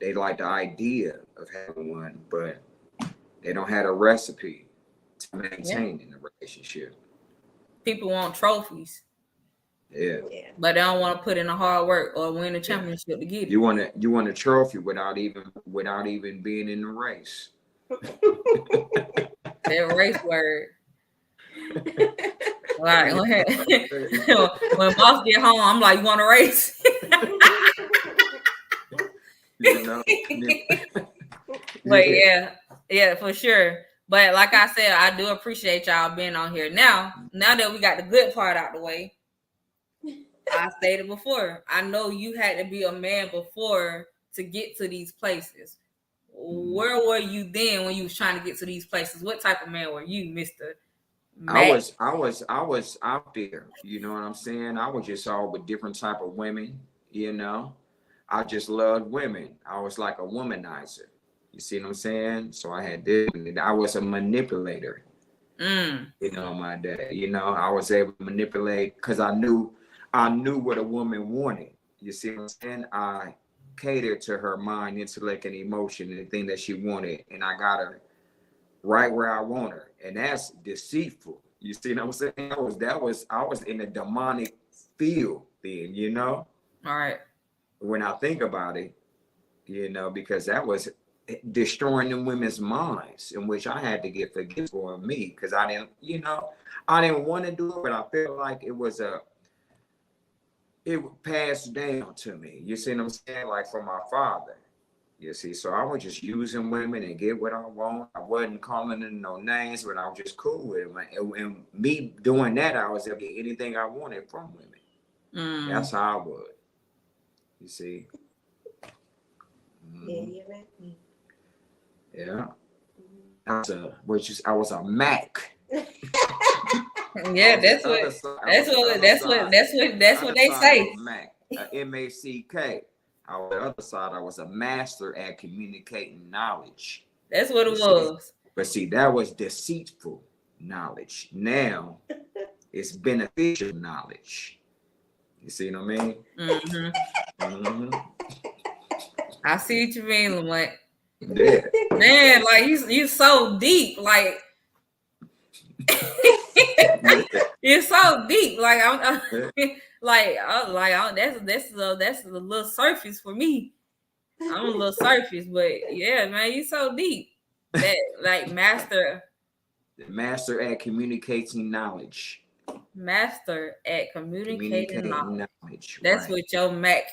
They like the idea of having one, but they don't have a recipe to maintain in the relationship. People want trophies. Yeah. But they don't want to put in the hard work or win a championship to get it. You want a trophy without even being in the race. That race word. All right. When boss get home, I'm like, you want to race? You know? But yeah, for sure. But like I said, I do appreciate y'all being on here. Now that we got the good part out the way, I stated before, I know you had to be a man before to get to these places. Where were you then when you was trying to get to these places? What type of man were you, Mr. Mac? I was out there. You know what I'm saying? I was just all with different type of women. You know, I just loved women. I was like a womanizer. You see what I'm saying? So I had this. I was a manipulator. You know, my day. You know, I was able to manipulate because I knew what a woman wanted. You see what I'm saying? I catered to her mind, intellect, and emotion, and the thing that she wanted, and I got her right where I want her, and that's deceitful. You see what I'm saying? I was in a demonic field then. You know? All right. When I think about it, you know, because that was destroying the women's minds, in which I had to get forgiveness for me, because I didn't want to do it, but I felt like it passed down to me. You see what I'm saying? Like from my father. You see, so I was just using women and get what I want. I wasn't calling them no names, but I was just cool with them. And me doing that, I was able to get anything I wanted from women. That's how I would. You see? Yeah. I was a Mac. Yeah, that's what they say. Mac, M-A-C-K. On the other side, I was a master at communicating knowledge. That's what it was. But see, that was deceitful knowledge. Now it's beneficial knowledge. You see what I mean? I see what you mean, Lamont. Yeah. Man, like you so deep, like you're so deep. Like that's a little surface for me. I'm a little surface, but yeah, man, you so deep. That like master at communicating knowledge. Master at communicating knowledge. That's right. What your Mac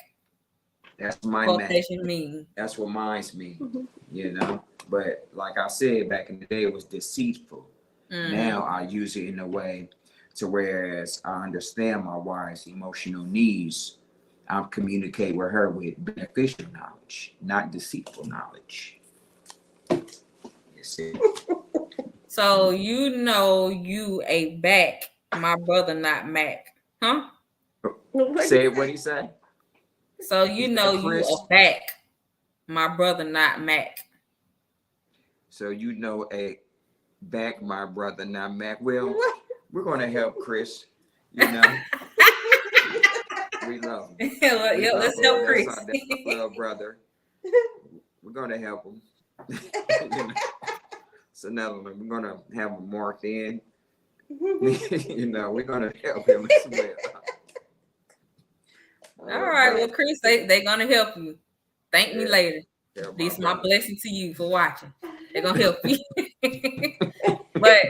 That's my quotation mean. That's what mine's mean, Mhm. you know. But like I said, back in the day, it was deceitful. Now I use it in a way to whereas I understand my wife's emotional needs, I communicate with her with beneficial knowledge, not deceitful knowledge. That's it. So you a back, my brother not Mac, huh? Say what he say? So you Chris? a back, my brother not Mac. So a back, my brother not Mac. Well, we're gonna help Chris. You know, we love him. Let's help Chris. That's our little brother. We're gonna help him. You know, it's another one. We're gonna have him marked in. You know, we're gonna help him as well. All right, well, Chris, they gonna help you. Thank me later. This is my blessing to you for watching. They're gonna help you. But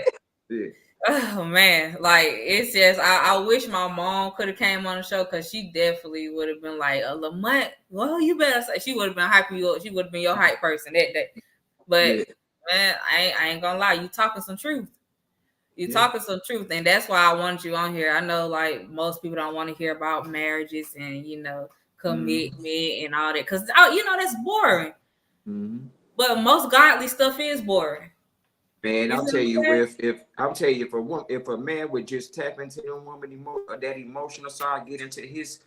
yeah. oh man, like it's just I wish my mom could have came on the show because she definitely would have been like Lamont. Well, you better say she would have been hyping you up. She would have been your hype person that day. But man, I ain't gonna lie, you talking some truth. Talking some truth, and that's why I wanted you on here. I know, like most people don't want to hear about marriages and commitment and all that because that's boring. Mm-hmm. But most godly stuff is boring. Man, I'll tell you if a man would just tap into the woman that emotional side, get into his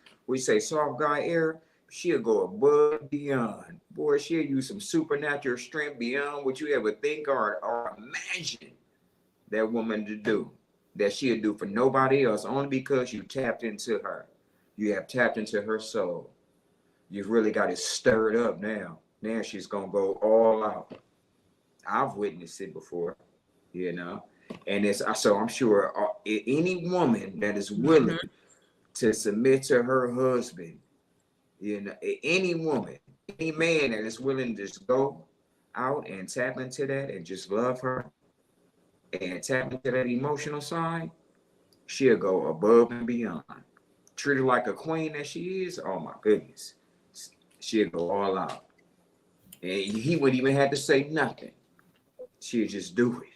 soft guy era, she'll go above and beyond. Boy, she'll use some supernatural strength beyond what you ever think or imagine that woman to do, that she'll do for nobody else, only because you tapped into her. You have tapped into her soul. You've really got it stirred up now. Now she's gonna go all out. I've witnessed it before, and so I'm sure any woman that is willing to submit to her husband, any woman, any man that is willing to just go out and tap into that and just love her and tap into that emotional side, she'll go above and beyond. Treat her like a queen that she is. Oh my goodness, she'll go all out, and he wouldn't even have to say nothing. She'll just do it.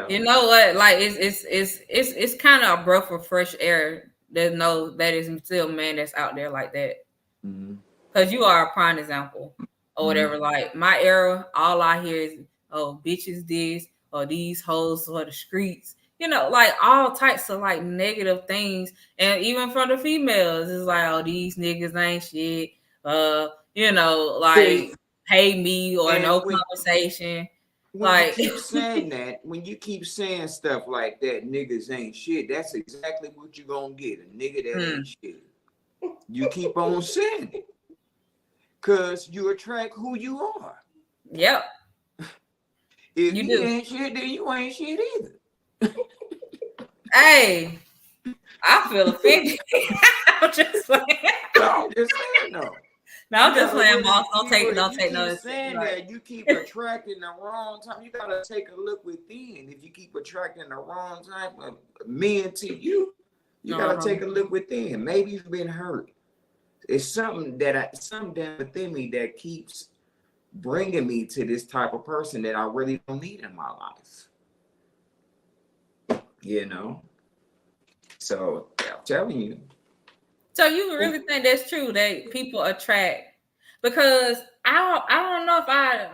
You know what? Like it's kind of a breath of fresh air that knows that is still a man that's out there like that. Because you are a prime example or whatever. Like my era, all I hear is bitches this or these hoes or the streets. Like all types of like negative things, and even from the females, it's like these niggas ain't shit. Like pay me or no conversation. When you keep saying stuff like that, niggas ain't shit, that's exactly what you're gonna get, a nigga that ain't shit. You keep on saying it because you attract who you are. Yep. If you ain't shit, then you ain't shit either. Hey, I feel offended. I'm just saying. No, I'm just saying though. No, I'm just playing, boss. Don't take no. Saying that you keep attracting the wrong time. You gotta take a look within. If you keep attracting the wrong type of men to you, you gotta take a look within. Maybe you've been hurt. It's something down within me that keeps bringing me to this type of person that I really don't need in my life. So I'm telling you. So you really think that's true that people attract? Because I don't know if I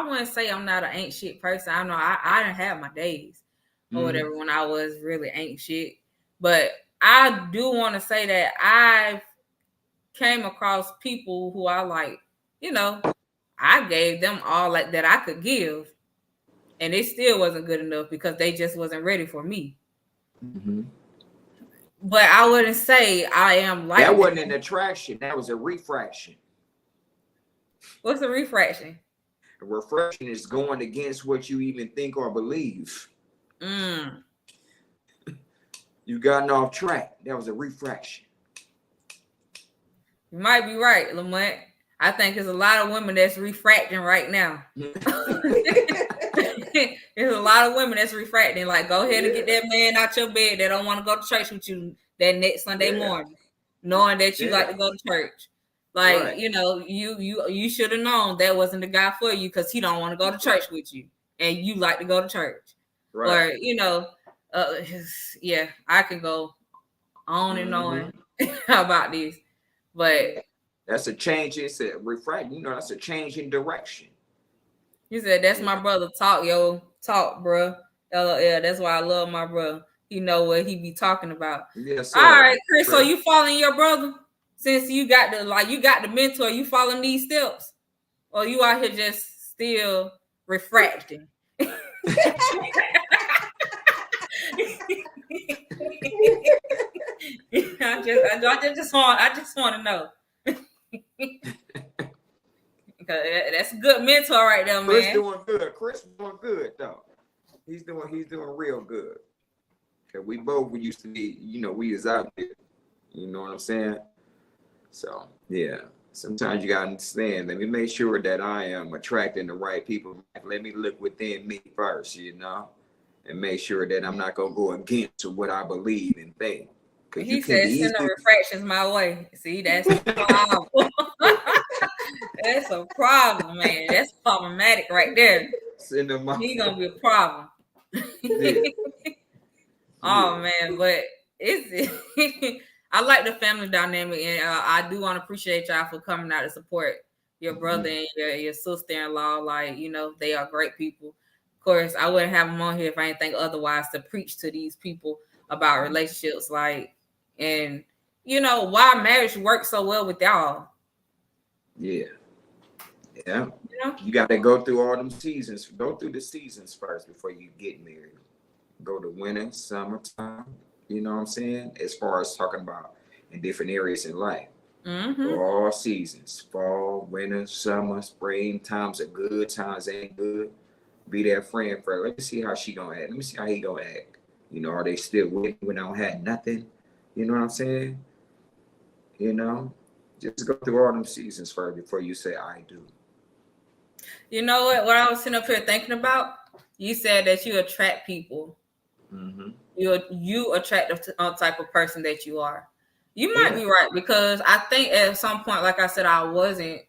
wouldn't say I'm not an ain't shit person. I know I didn't have my days or whatever when I was really ain't shit. But I do want to say that I came across people who I like, I gave them all like that I could give, and it still wasn't good enough because they just wasn't ready for me. But I wouldn't say I am like that. Wasn't an attraction. That was a refraction. What's a refraction? A refraction is going against what you even think or believe. You gotten off track. That was a refraction. You might be right, Lamont. I think there's a lot of women that's refracting right now. There's a lot of women that's refracting. Like, go ahead and get that man out your bed that don't want to go to church with you that next Sunday morning. knowing that you Yeah. like to go to church. Like, Right. you know, you should have known that wasn't the guy for you because he don't want to go to church with you, and you like to go to church. Right. Or, you know, yeah, I can go on and on about this, but that's a change. It's a refract. You know, that's a change in direction. he said, "That's my brother. Talk, bro. LOL. That's why I love my brother. He know what he be talking about." Yes, All sir. right, Chris. So you following your brother? Since you got the mentor, you following these steps, or you out here just still refracting? I just want to know. That's a good mentor right there, man. Chris doing good. Chris doing good though. He's doing real good. Cause we both used to be, you know, we is out there. You know what I'm saying? So yeah. Sometimes you gotta understand. Let me make sure that I am attracting the right people. Let me look within me first, you know, and make sure that I'm not gonna go against what I believe and think. He said, "Send the refractions my way." See, that's a problem. That's a problem, man. That's problematic right there. Send them my He gonna be a problem. Yeah. Oh man, but it's I like the family dynamic, and I do want to appreciate y'all for coming out to support your brother and your sister-in-law. Like, you know, they are great people. Of course, I wouldn't have them on here if I didn't think otherwise, to preach to these people about relationships, like, and you know why marriage works so well with y'all. Yeah. Yeah. You know? You got to go through all them seasons. Go through the seasons first before you get married. Go to winter, summertime. You know what I'm saying? As far as talking about in different areas in life. All seasons. Fall, winter, summer, spring. Times are good. Times ain't good. Be that friend for her. Let me see how she gonna act. Let me see how he gonna act. You know, are they still with when I don't have nothing? You know what I'm saying? You know? Just go through all them seasons first before you say I do. You know what I was sitting up here thinking about? You said that you attract people. You attract the type of person that you are. You might be right, because I think at some point, like I said, I wasn't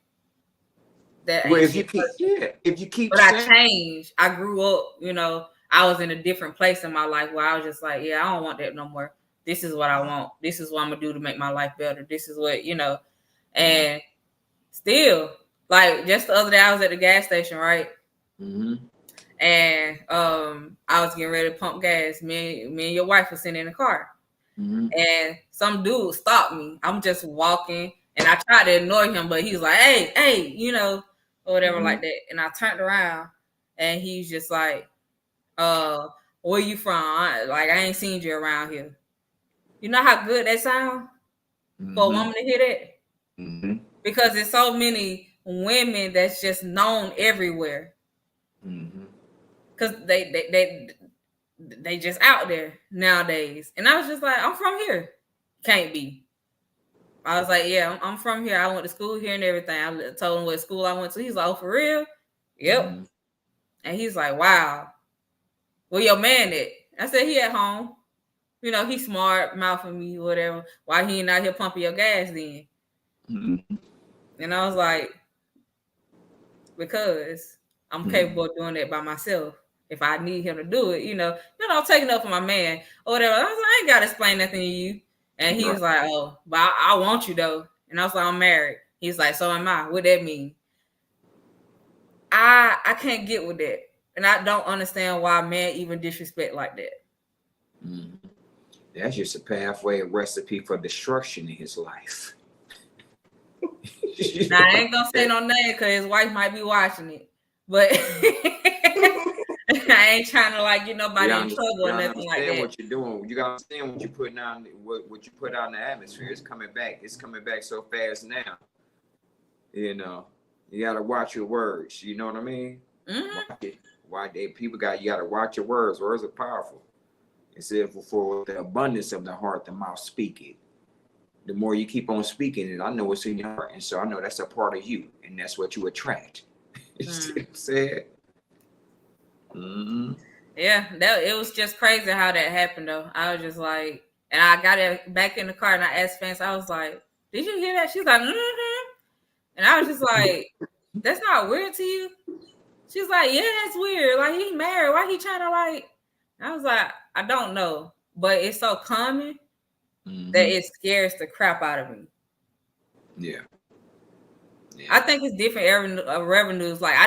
that. Well, if you keep, but I changed. I grew up. You know, I was in a different place in my life where I was just like, yeah, I don't want that no more. This is what I want. This is what I'm gonna do to make my life better. This is what, you know, and still, like, just the other day, I was at the gas station, right? And I was getting ready to pump gas. Me and your wife were sitting in the car, and some dude stopped me. I'm just walking, and I tried to ignore him, but he was like, "Hey," you know, or whatever like that. And I turned around, and he's just like, "Where you from? I ain't seen you around here." You know how good that sound for a woman to hear that? Because there's so many women that's just known everywhere. Because they just out there nowadays. And I was just like, I'm from here. Can't be. I was like, yeah, I'm from here. I went to school here and everything. I told him what school I went to. He's like, oh, for real? Yep. And he's like, wow. Where your man at? I said, he at home. You know, he's smart, mouthing me, whatever. Why he ain't out here pumping your gas then? And I was like, because I'm capable of doing that by myself. If I need him to do it, you know, I'm taking up for my man or whatever. I was like, I ain't got to explain nothing to you. And he was like, oh, but I want you though. And I was like, I'm married. He's like, so am I. What that mean? I can't get with that. And I don't understand why men even disrespect like that. That's just a pathway, a recipe for destruction in his life. Now, I ain't gonna say no name because his wife might be watching it, but I ain't trying to like get nobody in trouble or nothing like that. What you're doing, you gotta understand what you putting out, what you put out in the atmosphere. It's coming back. It's coming back so fast now. You know, you gotta watch your words. You know what I mean? You gotta watch your words. Words are powerful. It said, for the abundance of the heart, the mouth speak it. The more you keep on speaking it, I know what's in your heart. And so I know that's a part of you. And that's what you attract. You see what I'm saying? Yeah, it was just crazy how that happened, though. I was just like, And I got it back in the car and I asked Fancy, I was like, did you hear that? She's like, mm-hmm. And I was just like, that's not weird to you? She's like, yeah, that's weird. Like, he married. Why he trying to like? I was like, I don't know. But it's so common that it scares the crap out of me. Yeah. I think it's different revenues. Like, I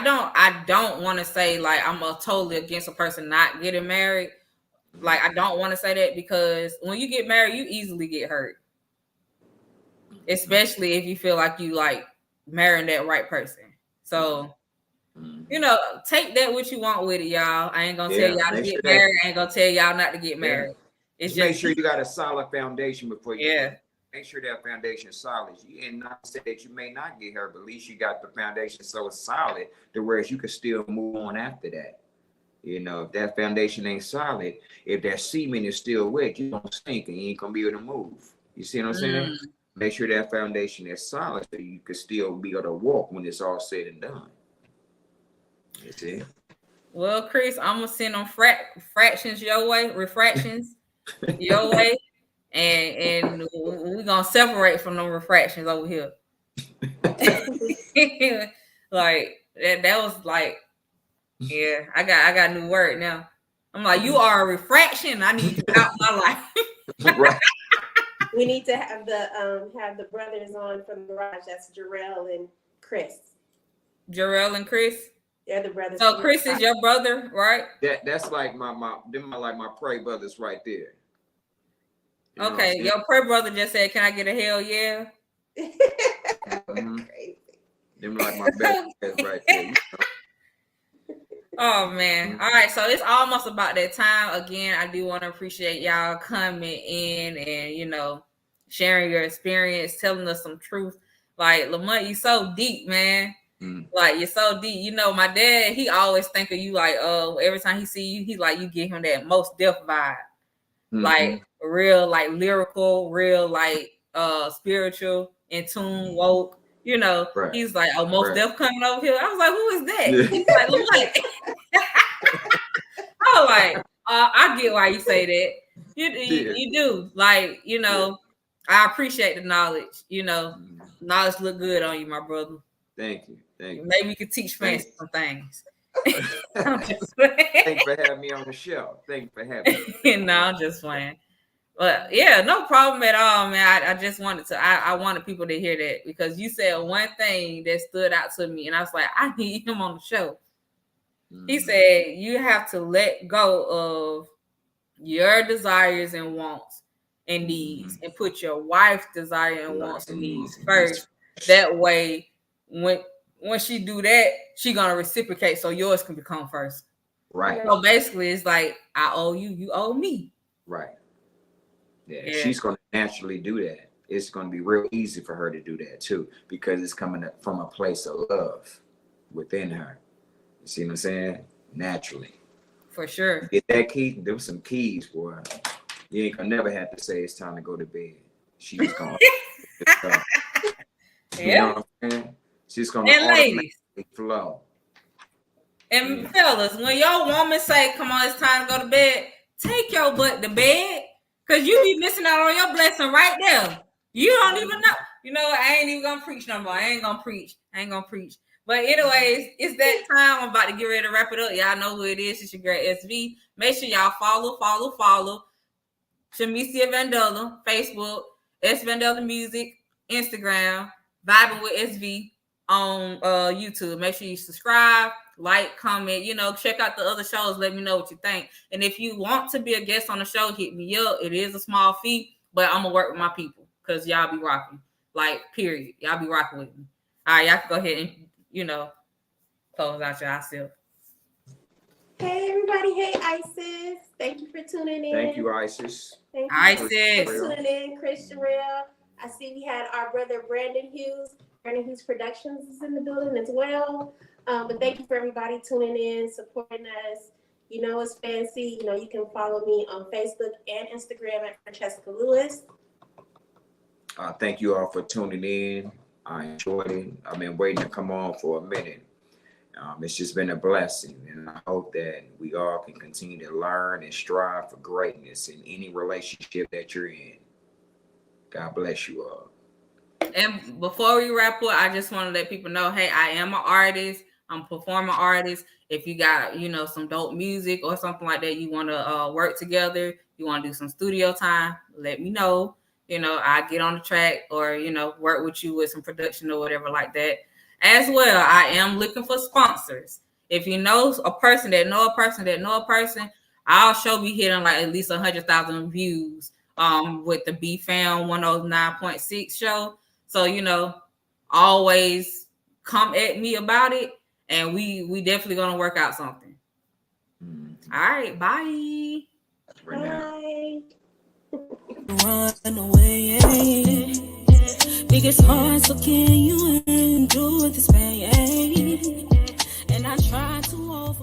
don't want to say like I'm totally against a person not getting married. Like, I don't want to say that because when you get married, you easily get hurt. Especially if you feel like you like marrying that right person. So, you know, take that what you want with it, y'all. I ain't gonna tell y'all to get married. I ain't gonna tell y'all not to get married. It's just make sure you got a solid foundation before you. Yeah. Make sure that foundation is solid. And not say that you may not get hurt, but at least you got the foundation so it's solid to whereas you can still move on after that. You know, if that foundation ain't solid, if that semen is still wet, you don't sink and you ain't gonna be able to move. You see what I'm saying? Make sure that foundation is solid so you can still be able to walk when it's all said and done. You see? Well, Chris, I'm gonna send them fractions your way, refractions your way. And we're gonna separate from them refractions over here. Like that was like, yeah, I got a new word now. I'm like, you are a refraction. I need you out my life. Right. We need to have the brothers on from the garage. That's Jarrell and Chris. Jarrell and Chris. They're the brothers. So Chris is your brother, right? That's like my prey brothers right there. You okay, your prayer brother just said, "Can I get a hell yeah?" Crazy. Them like my best right there. You know? Oh man! All right, so it's almost about that time again. I do want to appreciate y'all coming in and sharing your experience, telling us some truth. Like Lamont, you so deep, man. Like you're so deep. My dad, he always think of you like, every time he see you, he like you give him that Most Def vibe. Like real, like lyrical, real, like spiritual, in tune, woke. Right. He's like, oh, Most Def coming over here. I was like, who is that? Yeah. He's like, look. I was like, I get why you say that. You do. Like, I appreciate the knowledge. Knowledge look good on you, my brother. Thank you. Maybe we could teach Fancy some things. Thanks for having me on the show. Thanks for having me. No, I'm just playing. But yeah, no problem at all, man. I just wanted to, I wanted people to hear that because you said one thing that stood out to me, and I was like, I need him on the show. He said, you have to let go of your desires and wants and needs and put your wife's desire and wants and needs first. That way, when she do that, she gonna reciprocate so yours can become first. Right. So basically, it's like, I owe you, you owe me. Right. Yeah, she's going to naturally do that. It's going to be real easy for her to do that too, because it's coming from a place of love within her. You see what I'm saying? Naturally. For sure. Get that key. There was some keys, boy. You ain't gonna never have to say it's time to go to bed. She's going to. You know what I'm saying? She's going to automatically flow. And fellas, when your woman say, come on, it's time to go to bed, take your butt to bed. Because you be missing out on your blessing right there. You don't even know. I ain't even going to preach no more. I ain't going to preach. But anyways, it's that time. I'm about to get ready to wrap it up. Y'all know who it is. It's your girl, SV. Make sure y'all follow Shamicia Vandella, Facebook, S Vandella Music, Instagram, Vibing with SV on YouTube. Make sure you subscribe, like, comment, check out the other shows. Let me know what you think. And if you want to be a guest on the show, hit me up. It is a small fee, but I'm gonna work with my people because y'all be rocking. Like, period. Y'all be rocking with me. All right, y'all can go ahead and close out your self. Hey everybody, hey Isis. Thank you for tuning in. Thank you, Isis. Thank you Isis for tuning in, Chris Jarrell. I see we had our brother Brandon Hughes. Brandon Hughes Productions is in the building as well. But thank you for everybody tuning in, supporting us. It's Fancy. You can follow me on Facebook and Instagram at Francesca Lewis. Thank you all for tuning in. I enjoyed it. I've been waiting to come on for a minute. It's just been a blessing, and I hope that we all can continue to learn and strive for greatness in any relationship that you're in. God bless you all. And before we wrap up, I just want to let people know, hey, I am an artist. I'm a performing artist. If you got, some dope music or something like that, you want to work together, you want to do some studio time, let me know. I get on the track or, work with you with some production or whatever like that. As well, I am looking for sponsors. If you know a person that know a person that know a person, I'll show be hitting like at least 100,000 views with the BFAM 109.6 show. So, always come at me about it, and we definitely gonna work out something. All right, bye. Bye. Run away. Think it's hard, so can you endure this pain? And I try to overcome.